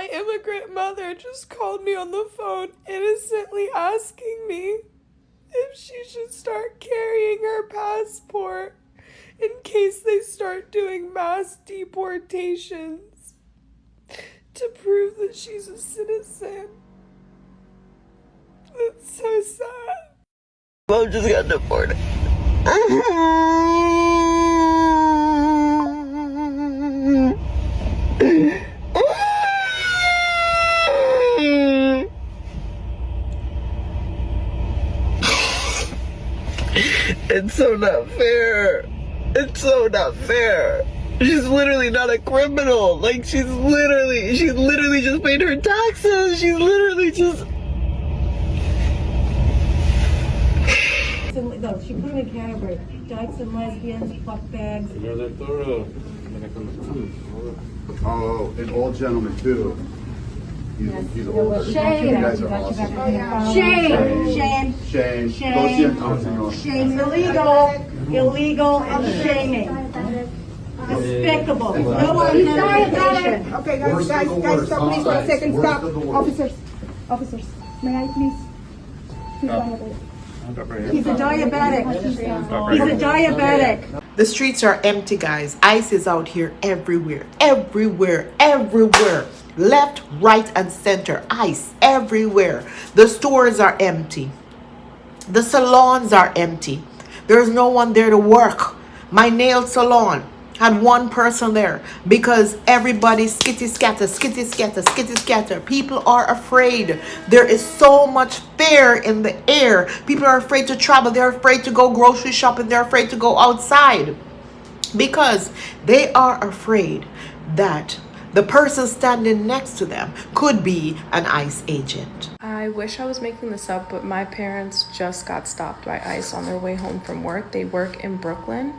My immigrant mother just called me on the phone, innocently asking me if she should start carrying her passport in case they start doing mass deportations to prove that she's a citizen. That's so sad. Mom just got deported. It's so not fair. It's so not fair. She's literally not a criminal. Like, she's literally just paid her taxes. She's literally just... No, she put them in category. Dykes and lesbians, fuck bags. Oh, an old gentleman too. He's old. Shame. You guys are awesome. Shame. Lo siento, señor. Shame. Illegal and shaming. Despicable. No identification. Okay, guys, stop, please, for a second, stop. Officers, may I please? He's a diabetic. He's a diabetic. The streets are empty, guys. ICE is out here everywhere. Left, right, and center. ICE everywhere. The stores are empty. The salons are empty. There's no one there to work. My nail salon had one person there because everybody's skitty scatter. People are afraid. There is so much fear in the air. People are afraid to travel. They're afraid to go grocery shopping. They're afraid to go outside because they are afraid that the person standing next to them could be an ICE agent. I wish I was making this up, but my parents just got stopped by ICE on their way home from work. They work in Brooklyn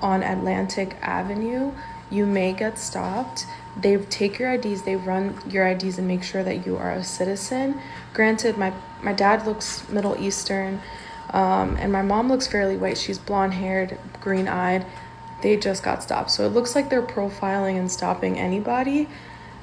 on Atlantic Avenue. You may get stopped. They take your IDs, they run your IDs and make sure that you are a citizen. Granted, my dad looks Middle Eastern, and my mom looks fairly white. She's blonde-haired, green-eyed. They just got stopped. So it looks like they're profiling and stopping anybody.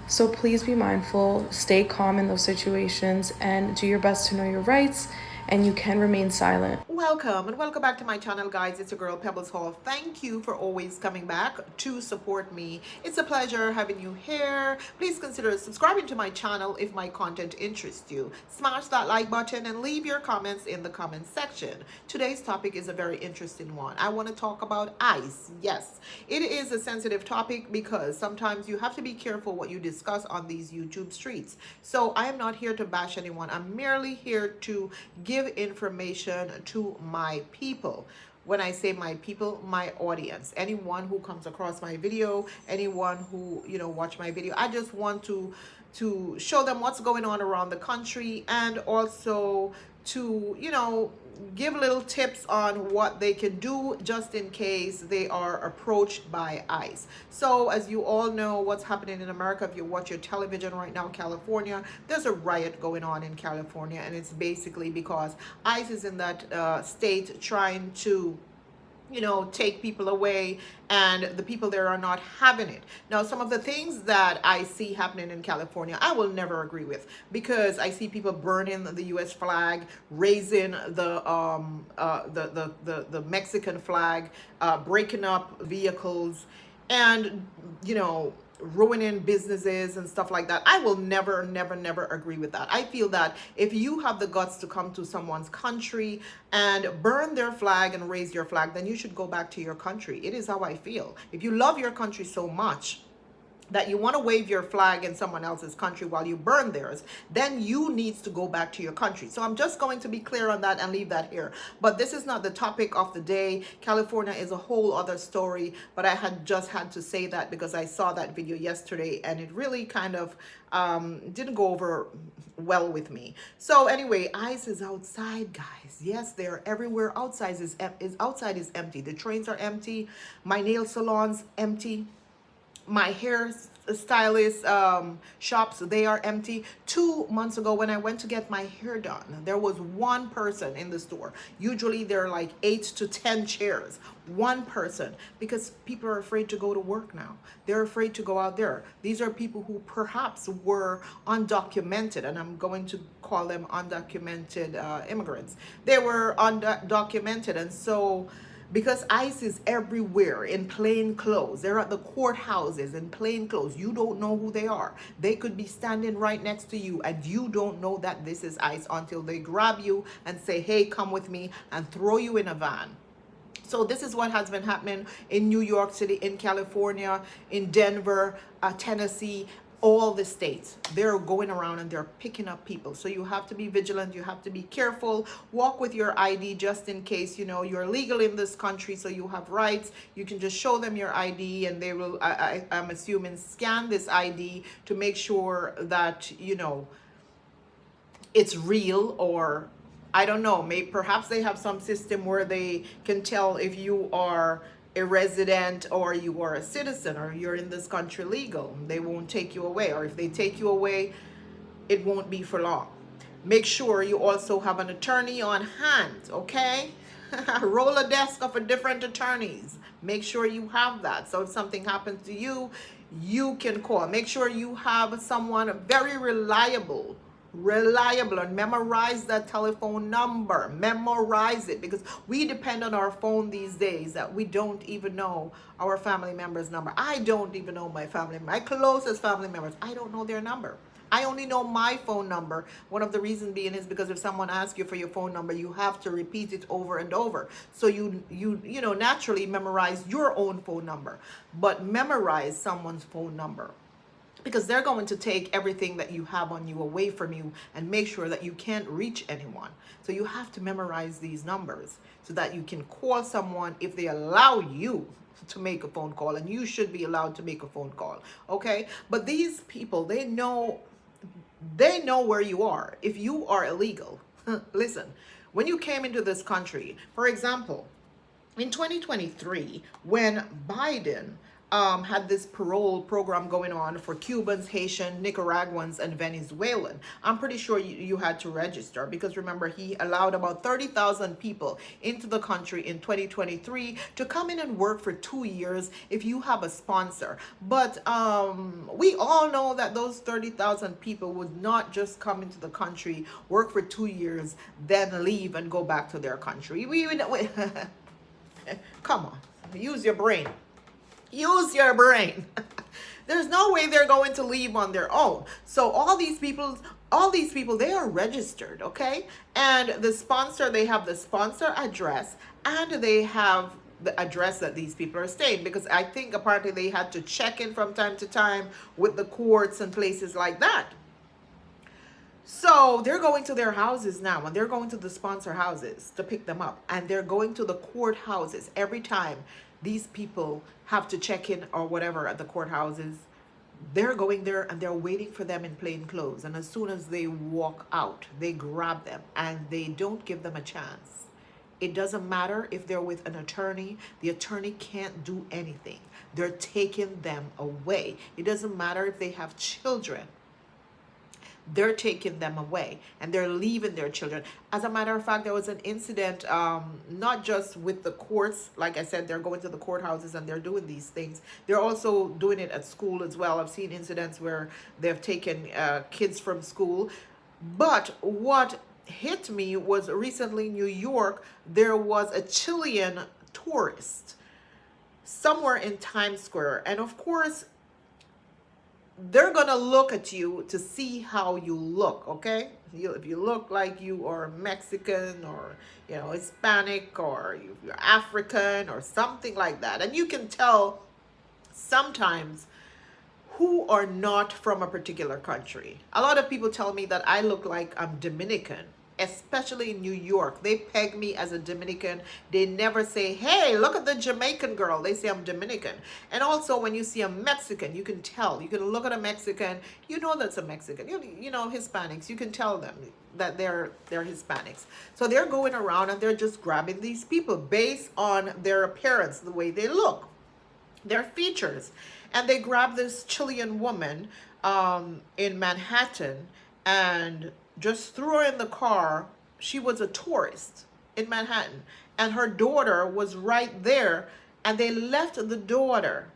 So please be mindful, stay calm in those situations, and do your best to know your rights, and you can remain silent. Welcome and welcome back to my channel, guys. It's your girl Pebbles Hall. Thank you for always coming back to support me. It's a pleasure having you here. Please consider subscribing to my channel if my content interests you. Smash that like button and leave your comments in the comment section. Today's topic is a very interesting one. I want to talk about ICE. Yes, it is a sensitive topic because sometimes you have to be careful what you discuss on these YouTube streets. So I am not here to bash anyone. I'm merely here to give information to my people. When I say my people, my audience, anyone who comes across my video, anyone who watch my video, I just want to show them what's going on around the country, and also to give little tips on what they can do just in case they are approached by ICE. So as you all know what's happening in America, if you watch your television right now, California, there's a riot going on in California, and it's basically because ICE is in that state trying to take people away, and the people there are not having it. Now, some of the things that I see happening in California, I will never agree with, because I see people burning the U.S. flag, raising the Mexican flag, breaking up vehicles, and ruining businesses and stuff like that. I will never agree with that. I feel that if you have the guts to come to someone's country and burn their flag and raise your flag, then you should go back to your country. It is how I feel. If you love your country so much that you want to wave your flag in someone else's country while you burn theirs, then you need to go back to your country. So I'm just going to be clear on that and leave that here. But this is not the topic of the day. California is a whole other story, but I had to say that because I saw that video yesterday and it really kind of didn't go over well with me. So anyway, ICE is outside, guys. Yes, they're everywhere. Outside is empty. The trains are empty. My nail salon's empty. My hair stylist shops, they are empty. 2 months ago when I went to get my hair done, there was one person in the store. Usually there are like 8 to 10 chairs. One person, because people are afraid to go to work now. They're afraid to go out there. These are people who perhaps were undocumented, and I'm going to call them undocumented immigrants. They were undocumented, and so because ICE is everywhere in plain clothes. They're at the courthouses in plain clothes. You don't know who they are. They could be standing right next to you and you don't know that this is ICE until they grab you and say, hey, come with me, and throw you in a van. So this is what has been happening in New York City, in California, in Denver, Tennessee, all the states. They're going around and they're picking up people. So you have to be vigilant. You have to be careful. Walk with your ID just in case, you know, you're legal in this country, so you have rights. You can just show them your ID and they will, I'm assuming, scan this ID to make sure that, you know, it's real, or I don't know, maybe perhaps they have some system where they can tell if you are a resident or you are a citizen or you're in this country legal. They won't take you away, or if they take you away, it won't be for long. Make sure you also have an attorney on hand, okay? Roll a desk of different attorneys. Make sure you have that. So if something happens to you, you can call. Make sure you have someone very reliable, and memorize that telephone number. Memorize it, because we depend on our phone these days that we don't even know our family member's number. I don't even know my closest family members. I don't know their number. I only know my phone number. One of the reasons being is because if someone asks you for your phone number, you have to repeat it over and over. So you know, naturally memorize your own phone number, but memorize someone's phone number, because they're going to take everything that you have on you away from you and make sure that you can't reach anyone. So you have to memorize these numbers so that you can call someone if they allow you to make a phone call, and you should be allowed to make a phone call, okay? But these people, they know where you are. If you are illegal, listen, when you came into this country, for example, in 2023, when Biden had this parole program going on for Cubans, Haitian, Nicaraguans, and Venezuelan, I'm pretty sure you had to register, because remember, he allowed about 30,000 people into the country in 2023 to come in and work for 2 years if you have a sponsor. But we all know that those 30,000 people would not just come into the country, work for 2 years, then leave and go back to their country. Come on, use your brain. Use your brain. There's no way they're going to leave on their own. So all these people, they are registered, okay? And the sponsor, they have the sponsor address, and they have the address that these people are staying, because I think apparently they had to check in from time to time with the courts and places like that. So they're going to their houses now, and they're going to the sponsor houses to pick them up, and they're going to the courthouses every time these people have to check in or whatever at the courthouses. They're going there and they're waiting for them in plain clothes. And as soon as they walk out, they grab them and they don't give them a chance. It doesn't matter if they're with an attorney. The attorney can't do anything. They're taking them away. It doesn't matter if they have children. They're taking them away and they're leaving their children. As a matter of fact, there was an incident, not just with the courts. Like I said, they're going to the courthouses and they're doing these things. They're also doing it at school as well. I've seen incidents where they've taken kids from school. But what hit me was recently in New York, there was a Chilean tourist somewhere in Times Square. And of course, they're gonna look at you to see how you look, okay? If you look like you are Mexican or, you know, Hispanic, or you're African or something like that, and you can tell sometimes who are not from a particular country. A lot of people tell me that I look like I'm Dominican, especially in New York. They peg me as a Dominican. They never say, hey, look at the Jamaican girl. They say I'm Dominican. And also when you see a Mexican, you can tell. You can look at a Mexican, you know that's a Mexican. You know, Hispanics, you can tell them that they're Hispanics. So they're going around and they're just grabbing these people based on their appearance, the way they look. Their features. And they grabbed this Chilean woman in Manhattan and just threw her in the car. She was a tourist in Manhattan, and her daughter was right there, and they left the daughter.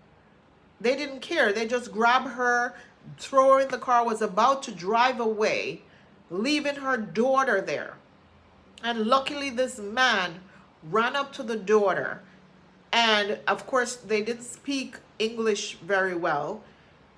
They didn't care. They just grabbed her, throw her in the car, was about to drive away, leaving her daughter there. And luckily this man ran up to the daughter, and of course they didn't speak English very well,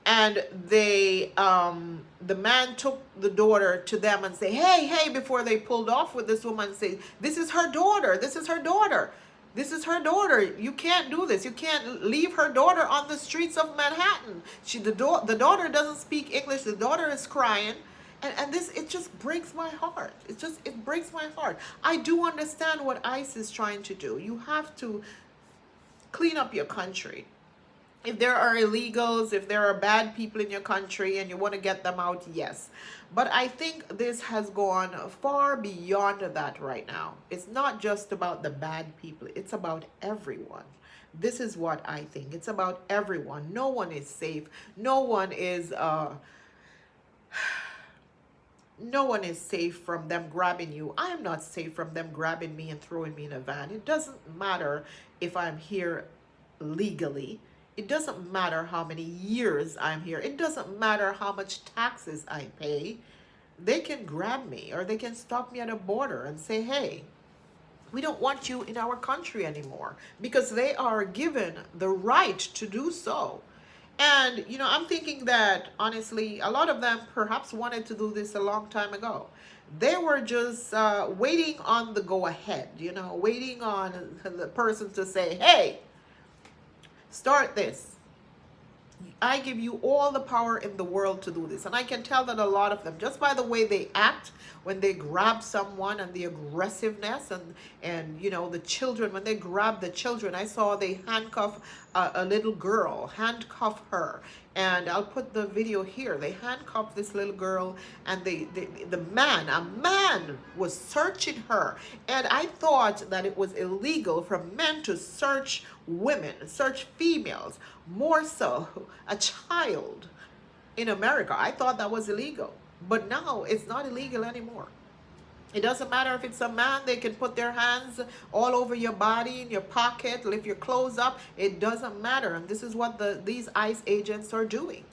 and they the man took the daughter to them and say, hey, before they pulled off with this woman, say, this is her daughter, this is her daughter, this is her daughter, you can't do this, you can't leave her daughter on the streets of Manhattan. The daughter doesn't speak English, the daughter is crying. And this, it just breaks my heart. It breaks my heart. I do understand what ICE is trying to do. You have to clean up your country. If there are illegals, if there are bad people in your country and you want to get them out, yes. But I think this has gone far beyond that right now. It's not just about the bad people. It's about everyone. This is what I think. It's about everyone. No one is safe. No one is safe from them grabbing you. I am not safe from them grabbing me and throwing me in a van. It doesn't matter if I'm here legally. It doesn't matter how many years I'm here. It doesn't matter how much taxes I pay. They can grab me, or they can stop me at a border and say, hey, we don't want you in our country anymore, because they are given the right to do so. And, you know, I'm thinking that, honestly, a lot of them perhaps wanted to do this a long time ago. They were just waiting on the go-ahead, you know, waiting on the person to say, hey, start this. I give you all the power in the world to do this. And I can tell that a lot of them, just by the way they act when they grab someone, and the aggressiveness, and you know, the children, when they grab the children, I saw they handcuff a little girl, handcuff her. And I'll put the video here. They handcuffed this little girl, and a man was searching her. And I thought that it was illegal for men to search women, search females, more so a child in America. I thought that was illegal. But now it's not illegal anymore. It doesn't matter if it's a man. They can put their hands all over your body, in your pocket, lift your clothes up. It doesn't matter. And this is what these ICE agents are doing.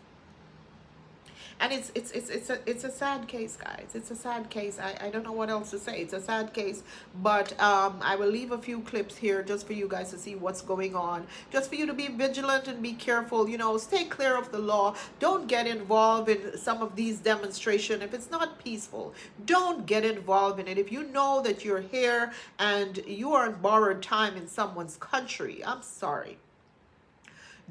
And it's a sad case, guys. It's a sad case. I don't know what else to say. It's a sad case. But I will leave a few clips here just for you guys to see what's going on. Just for you to be vigilant and be careful. You know, stay clear of the law. Don't get involved in some of these demonstrations. If it's not peaceful, don't get involved in it. If you know that you're here and you are on borrowed time in someone's country, I'm sorry.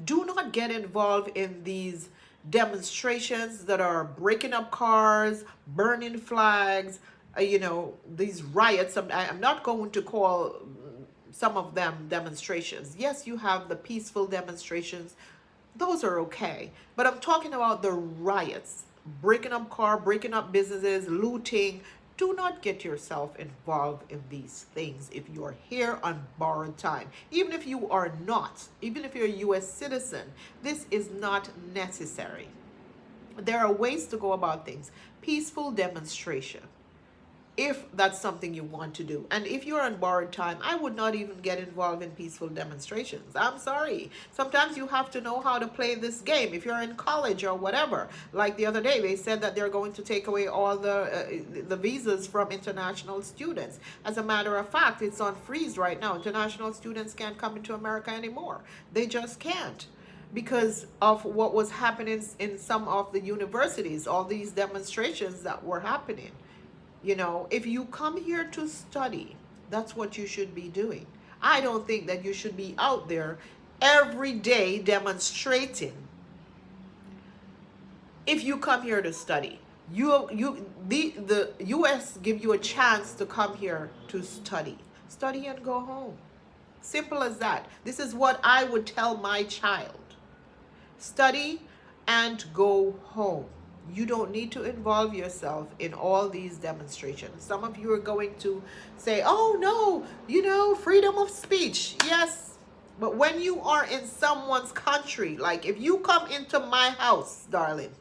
Do not get involved in these demonstrations that are breaking up cars, burning flags, you know, these riots. I'm not going to call some of them demonstrations. Yes, you have the peaceful demonstrations. Those are okay. But I'm talking about the riots, breaking up car, breaking up businesses, looting. Do not get yourself involved in these things if you are here on borrowed time. Even if you are not, even if you're a U.S. citizen, this is not necessary. There are ways to go about things. Peaceful demonstration, if that's something you want to do. And if you're on borrowed time, I would not even get involved in peaceful demonstrations. I'm sorry. Sometimes you have to know how to play this game. If you're in college or whatever, like the other day, they said that they're going to take away all the visas from international students. As a matter of fact, it's on freeze right now. International students can't come into America anymore. They just can't, because of what was happening in some of the universities, all these demonstrations that were happening. You know, if you come here to study, that's what you should be doing. I don't think that you should be out there every day demonstrating. If you come here to study, the U.S. give you a chance to come here to study. Study and go home. Simple as that. This is what I would tell my child. Study and go home. You don't need to involve yourself in all these demonstrations. Some of you are going to say, oh no, you know, freedom of speech. Yes, But when you are in someone's country, like if you come into my house, darling,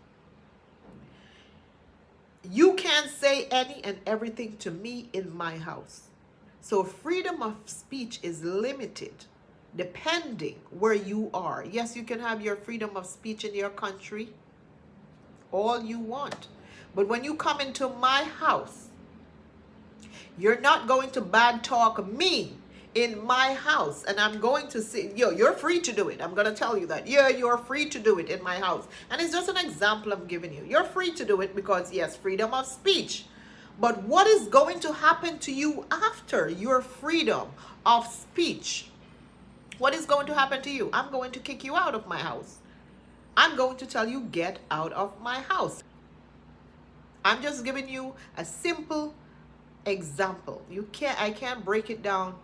you can say any and everything to me in my house. So freedom of speech is limited depending where you are. Yes, you can have your freedom of speech in your country all you want. But when you come into my house, you're not going to bad talk me in my house. And I'm going to say, yo, you're free to do it. I'm going to tell you that. Yeah, you're free to do it in my house. And it's just an example I'm giving you. You're free to do it because, yes, freedom of speech. But what is going to happen to you after your freedom of speech? What is going to happen to you? I'm going to kick you out of my house. I'm going to tell you, get out of my house. I'm just giving you a simple example. I can't break it down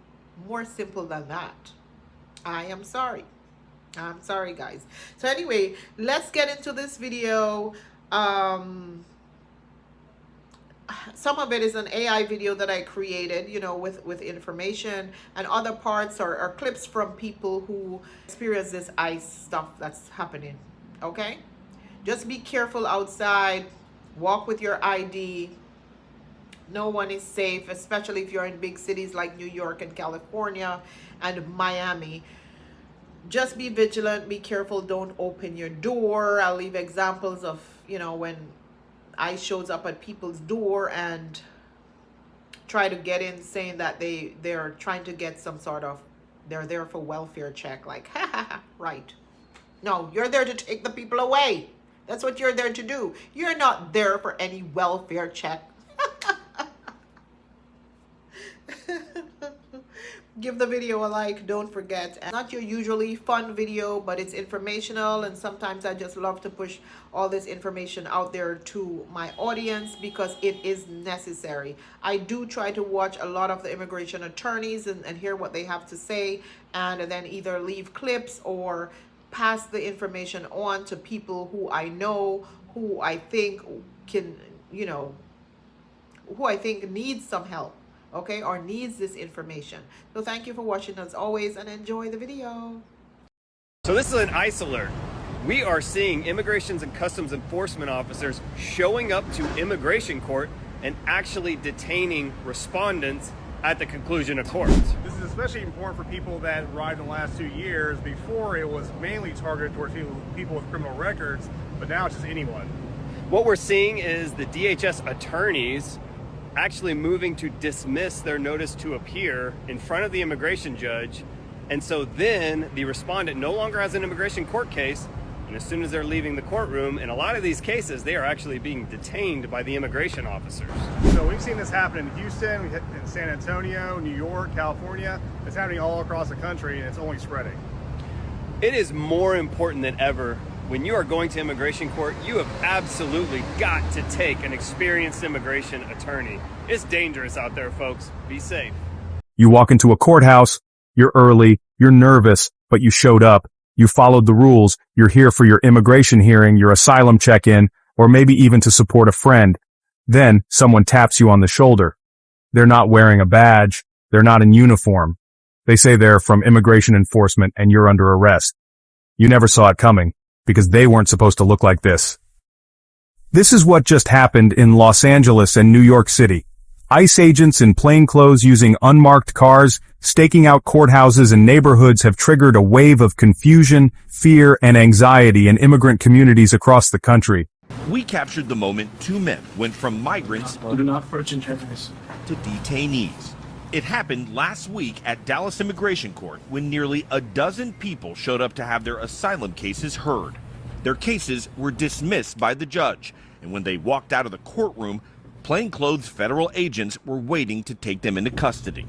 more simple than that. I am sorry. I'm sorry, guys. So anyway, let's get into this video. Some of it is an AI video that I created, you know, with information, and other parts are clips from people who experience this ICE stuff that's happening. Okay, just be careful outside. Walk with your ID. No one is safe, especially if you're in big cities like New York and California and Miami. Just be vigilant, be careful, don't open your door. I'll leave examples of, you know, when ICE shows up at people's door and try to get in, saying that they're trying to get some sort of, they're there for welfare check, like, ha ha ha, right. No, you're there to take the people away. That's what you're there to do. You're not there for any welfare check. Give the video a like, don't forget. And not your usually fun video, but it's informational, and sometimes I just love to push all this information out there to my audience because it is necessary. I do try to watch a lot of the immigration attorneys and hear what they have to say, and then either leave clips or pass the information on to people who I know, who I think can, you know, who I think needs some help, okay, or needs this information. So thank you for watching as always, and enjoy the video. So this is an ICE alert. We are seeing Immigrations and Customs Enforcement officers showing up to immigration court and actually detaining respondents at the conclusion of court. This is especially important for people that arrived in the last 2 years. Before, it was mainly targeted towards people with criminal records, but now it's just anyone. What we're seeing is the DHS attorneys actually moving to dismiss their notice to appear in front of the immigration judge. And so then the respondent no longer has an immigration court case. And as soon as they're leaving the courtroom, in a lot of these cases, they are actually being detained by the immigration officers. So we've seen this happen in Houston, in San Antonio, New York, California. It's happening all across the country, and it's only spreading. It is more important than ever. When you are going to immigration court, you have absolutely got to take an experienced immigration attorney. It's dangerous out there, folks. Be safe. You walk into a courthouse, you're early, you're nervous, but you showed up. You followed the rules, you're here for your immigration hearing, your asylum check-in, or maybe even to support a friend. Then, someone taps you on the shoulder. They're not wearing a badge, they're not in uniform. They say they're from immigration enforcement and you're under arrest. You never saw it coming, because they weren't supposed to look like this. This is what just happened in Los Angeles and New York City. ICE agents in plainclothes using unmarked cars, staking out courthouses and neighborhoods have triggered a wave of confusion, fear, and anxiety in immigrant communities across the country. We captured the moment two men went from migrants to detainees. It happened last week at Dallas Immigration Court when nearly a dozen people showed up to have their asylum cases heard. Their cases were dismissed by the judge, and when they walked out of the courtroom, plainclothes federal agents were waiting to take them into custody.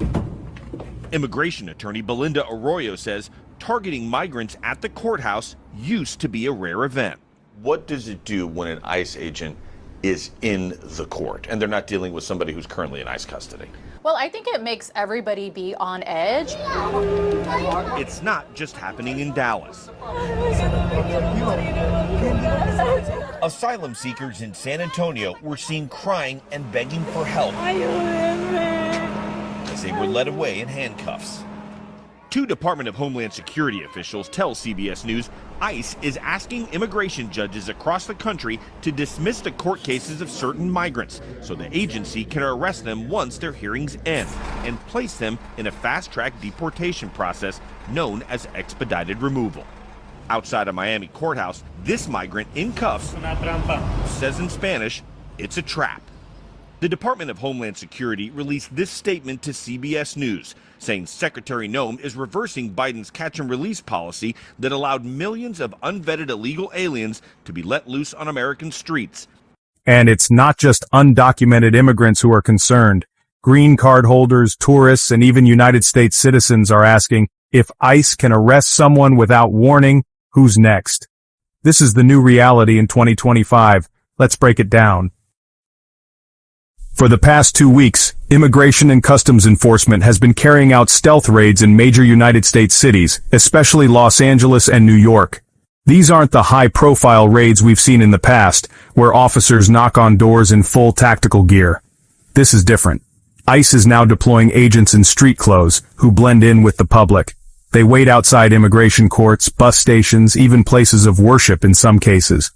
Immigration attorney Belinda Arroyo says targeting migrants at the courthouse used to be a rare event. What does it do when an ICE agent is in the court and they're not dealing with somebody who's currently in ICE custody? Well, I think it makes everybody be on edge. It's not just happening in Dallas. Asylum seekers in San Antonio were seen crying and begging for help as they were led away in handcuffs. Two Department of Homeland Security officials tell CBS News ICE is asking immigration judges across the country to dismiss the court cases of certain migrants so the agency can arrest them once their hearings end and place them in a fast-track deportation process known as expedited removal. Outside a Miami courthouse, this migrant in cuffs says in Spanish, "It's a trap." The Department of Homeland Security released this statement to CBS News, saying Secretary Noem is reversing Biden's catch-and-release policy that allowed millions of unvetted illegal aliens to be let loose on American streets. And it's not just undocumented immigrants who are concerned. Green card holders, tourists, and even United States citizens are asking, if ICE can arrest someone without warning, who's next? This is the new reality in 2025. Let's break it down. For the past 2 weeks, Immigration and Customs Enforcement has been carrying out stealth raids in major United States cities, especially Los Angeles and New York. These aren't the high-profile raids we've seen in the past, where officers knock on doors in full tactical gear. This is different. ICE is now deploying agents in street clothes, who blend in with the public. They wait outside immigration courts, bus stations, even places of worship in some cases.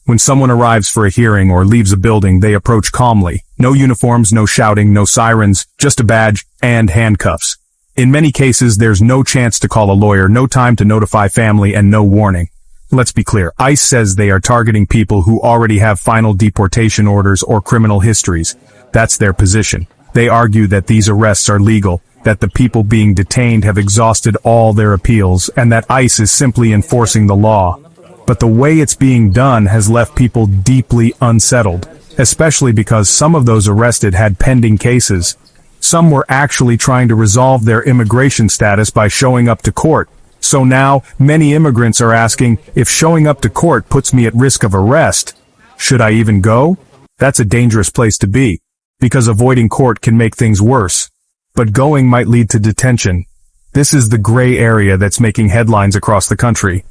When someone arrives for a hearing or leaves a building, they approach calmly. No uniforms, no shouting, no sirens, just a badge and handcuffs. In many cases, there's no chance to call a lawyer, no time to notify family, and no warning. Let's be clear, ICE says they are targeting people who already have final deportation orders or criminal histories. That's their position. They argue that these arrests are legal, that the people being detained have exhausted all their appeals, and that ICE is simply enforcing the law. But the way it's being done has left people deeply unsettled, especially because some of those arrested had pending cases. Some were actually trying to resolve their immigration status by showing up to court. So now, many immigrants are asking, if showing up to court puts me at risk of arrest, should I even go? That's a dangerous place to be, because avoiding court can make things worse. But going might lead to detention. This is the gray area that's making headlines across the country.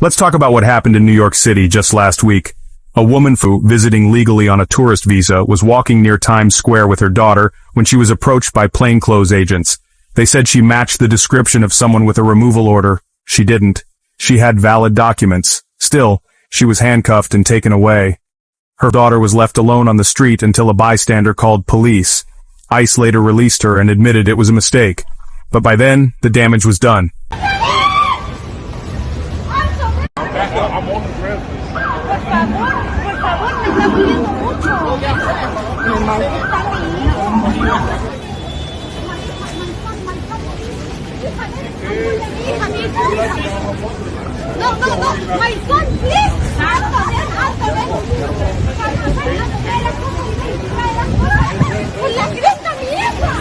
Let's talk about what happened in New York City just last week. A woman visiting legally on a tourist visa was walking near Times Square with her daughter when she was approached by plainclothes agents. They said she matched the description of someone with a removal order. She didn't. She had valid documents. Still, she was handcuffed and taken away. Her daughter was left alone on the street until a bystander called police. ICE later released her and admitted it was a mistake. But by then, the damage was done. No, my son, please. La cresta, mi hija.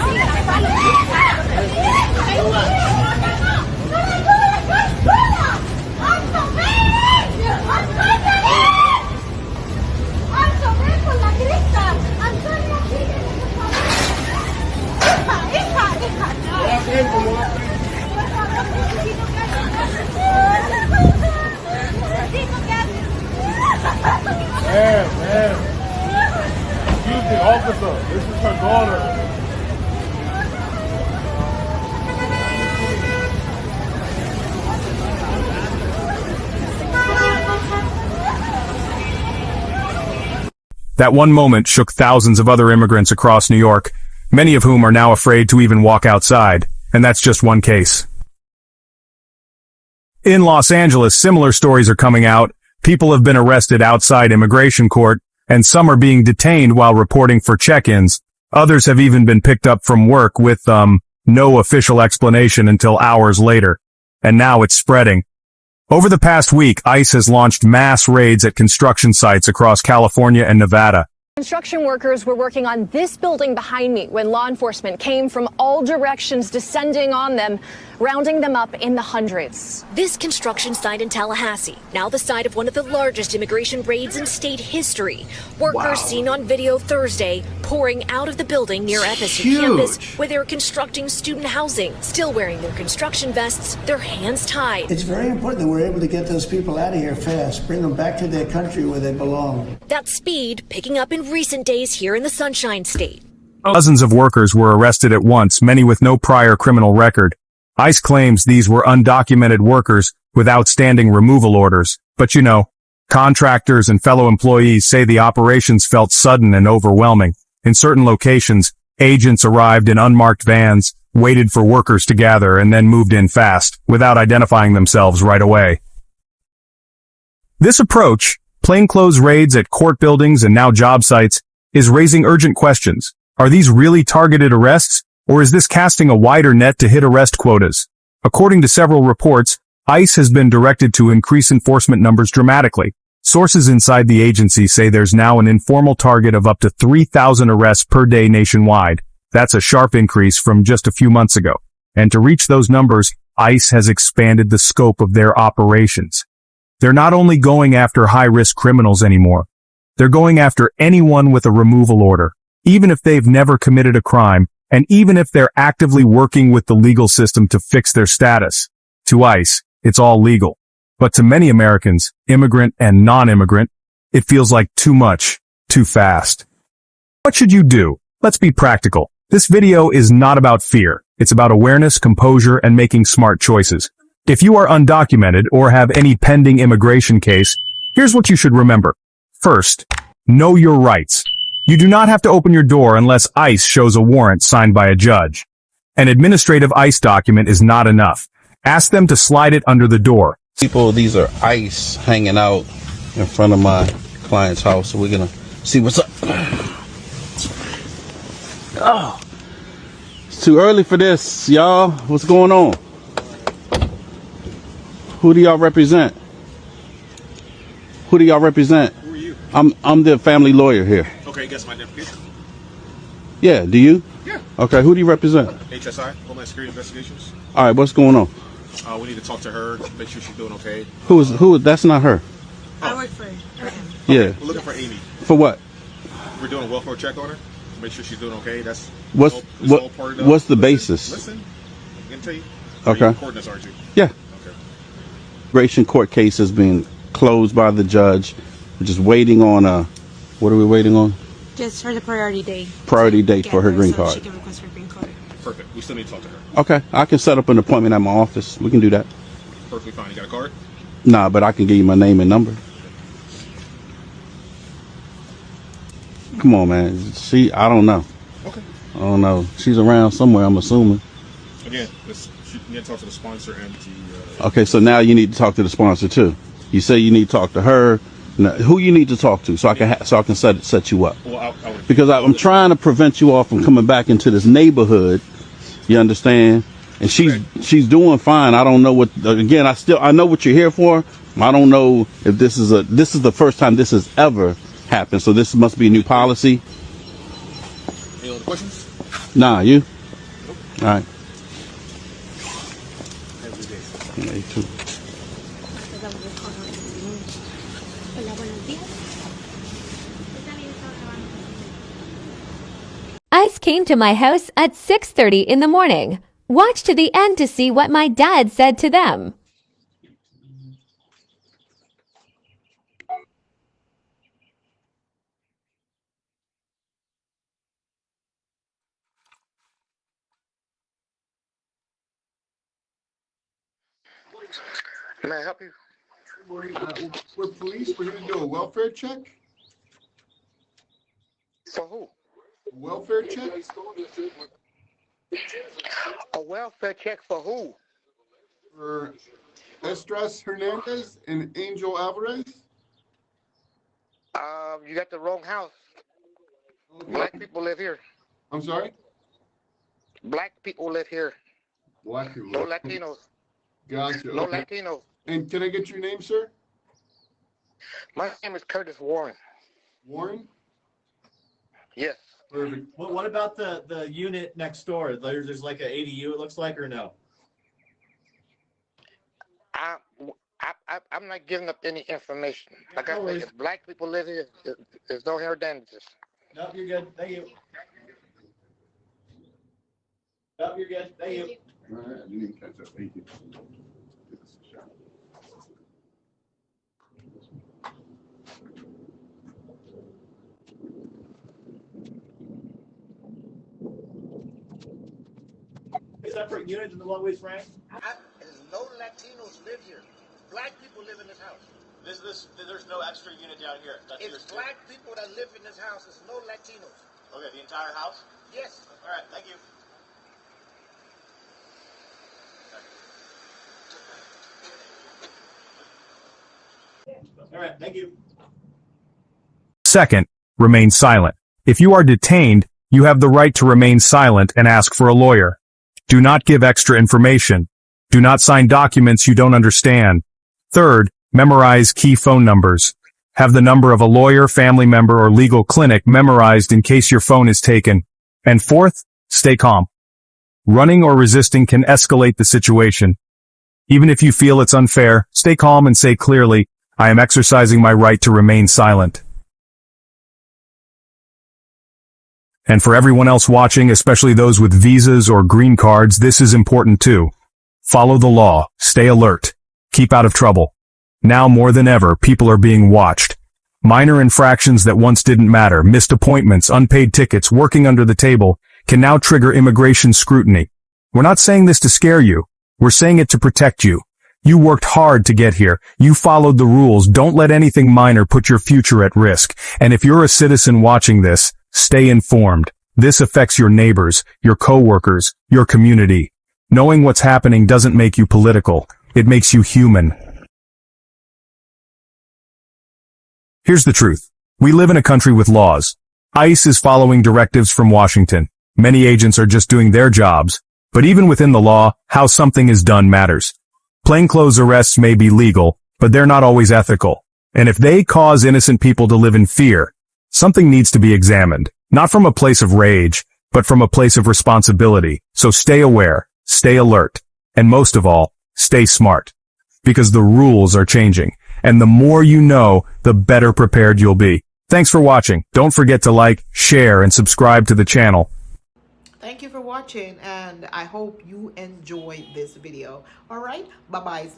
Man. Excuse me, officer. This is her daughter. That one moment shook thousands of other immigrants across New York, many of whom are now afraid to even walk outside, and that's just one case. In Los Angeles, similar stories are coming out. People have been arrested outside immigration court, and some are being detained while reporting for check-ins. Others have even been picked up from work with, no official explanation until hours later. And now it's spreading. Over the past week, ICE has launched mass raids at construction sites across California and Nevada. Construction workers were working on this building behind me when law enforcement came from all directions, descending on them, rounding them up in the hundreds. This construction site in Tallahassee, now the site of one of the largest immigration raids in state history. Workers seen on video Thursday pouring out of the building near FSU campus where they were constructing student housing, still wearing their construction vests, their hands tied. It's very important that we're able to get those people out of here fast, bring them back to their country where they belong. That speed picking up in recent days here in the Sunshine State. Dozens of workers were arrested at once, many with no prior criminal record. ICE claims these were undocumented workers with outstanding removal orders. But you know, contractors and fellow employees say the operations felt sudden and overwhelming. In certain locations, agents arrived in unmarked vans, waited for workers to gather, and then moved in fast, without identifying themselves right away. This approach, plainclothes raids at court buildings and now job sites, is raising urgent questions. Are these really targeted arrests, or is this casting a wider net to hit arrest quotas? According to several reports, ICE has been directed to increase enforcement numbers dramatically. Sources inside the agency say there's now an informal target of up to 3,000 arrests per day nationwide. That's a sharp increase from just a few months ago. And to reach those numbers, ICE has expanded the scope of their operations. They're not only going after high-risk criminals anymore. They're going after anyone with a removal order, even if they've never committed a crime, and even if they're actively working with the legal system to fix their status. To ICE, it's all legal. But to many Americans, immigrant and non-immigrant, it feels like too much, too fast. What should you do? Let's be practical. This video is not about fear. It's about awareness, composure, and making smart choices. If you are undocumented or have any pending immigration case, here's what you should remember. First, know your rights. You do not have to open your door unless ICE shows a warrant signed by a judge. An administrative ICE document is not enough. Ask them to slide it under the door. People, these are ICE hanging out in front of my client's house, so we're gonna see what's up. Oh, it's too early for this, y'all. What's going on? Who do y'all represent? Who do y'all represent? Who are you? I'm the family lawyer here. Okay, guess my identification. Yeah, do you? Yeah. Okay, who do you represent? HSI, Homeland Security Investigations. All right, what's going on? We need to talk to her, make sure she's doing okay. Who? That's not her. I work for her. Yeah. We're looking for Amy. For what? We're doing a welfare check on her. Make sure she's doing okay. That's What's the basis? Listen, I can tell you. Okay. You're recording this, aren't you? Yeah. Okay. Immigration court case has been closed by the judge. We're just waiting on what are we waiting on? Just for the priority date. Priority date for her green so card. She can request her green card. Perfect. We still need to talk to her. Okay, I can set up an appointment at my office. We can do that. Perfectly fine. You got a card? Nah, but I can give you my name and number. Come on, man. I don't know. Okay. I don't know. She's around somewhere, I'm assuming. Again, you need to talk to the sponsor and the... Okay, so now you need to talk to the sponsor too. You say you need to talk to her. Now, who you need to talk to so I can set you up. Well, because I'm trying to prevent you all from coming back into this neighborhood. You understand? And she's doing fine. I don't know what. Again, I know what you're here for. I don't know if this is the first time this has ever happened. So this must be a new policy. Any other questions? Nah, you. All right. Yeah, you too. ICE came to my house at 6:30 in the morning. Watch to the end to see what my dad said to them. May I help you? We're police. We're here to do a welfare check. For who? Welfare check? A welfare check for who? For Estras Hernandez and Angel Alvarez. You got the wrong house. Black people live here. I'm sorry? Black people live here. Black people. No Latinos. Gotcha. No Okay. Latinos. And can I get your name, sir? My name is Curtis Warren. Warren? Yes. Perfect. What about the unit next door? There's like an ADU, it looks like, or no? I'm not giving up any information. Like I said, if black people live here, there's no hair damages. No, you're good. Thank you. No, you're good. Thank you. All right, I didn't catch up. Thank you. Give us a shot. separate unit than the one we sprang? There's no Latinos live here. Black people live in this house. There's no extra unit down here. That's It's black people that live in this house. There's no Latinos. Okay, the entire house? Yes. All right, thank you. All right, thank you. Second, remain silent. If you are detained, you have the right to remain silent and ask for a lawyer. Do not give extra information. Do not sign documents you don't understand. Third, memorize key phone numbers. Have the number of a lawyer, family member, or legal clinic memorized in case your phone is taken. And fourth, stay calm. Running or resisting can escalate the situation. Even if you feel it's unfair, stay calm and say clearly, I am exercising my right to remain silent. And for everyone else watching, especially those with visas or green cards, this is important too. Follow the law, stay alert, keep out of trouble. Now more than ever, people are being watched. Minor infractions that once didn't matter, missed appointments, unpaid tickets, working under the table, can now trigger immigration scrutiny. We're not saying this to scare you. We're saying it to protect you. You worked hard to get here. You followed the rules. Don't let anything minor put your future at risk. And if you're a citizen watching this, stay informed. This affects your neighbors, your coworkers, your community. Knowing what's happening doesn't make you political. It makes you human. Here's the truth. We live in a country with laws. ICE is following directives from Washington. Many agents are just doing their jobs. But even within the law, how something is done matters. Plainclothes arrests may be legal, but they're not always ethical. And if they cause innocent people to live in fear, something needs to be examined. Not from a place of rage, but from a place of responsibility. So stay aware, stay alert, and most of all, stay smart. Because the rules are changing. And the more you know, the better prepared you'll be. Thanks for watching. Don't forget to like, share, and subscribe to the channel. Thank you for watching, and I hope you enjoyed this video. All right, bye-bye.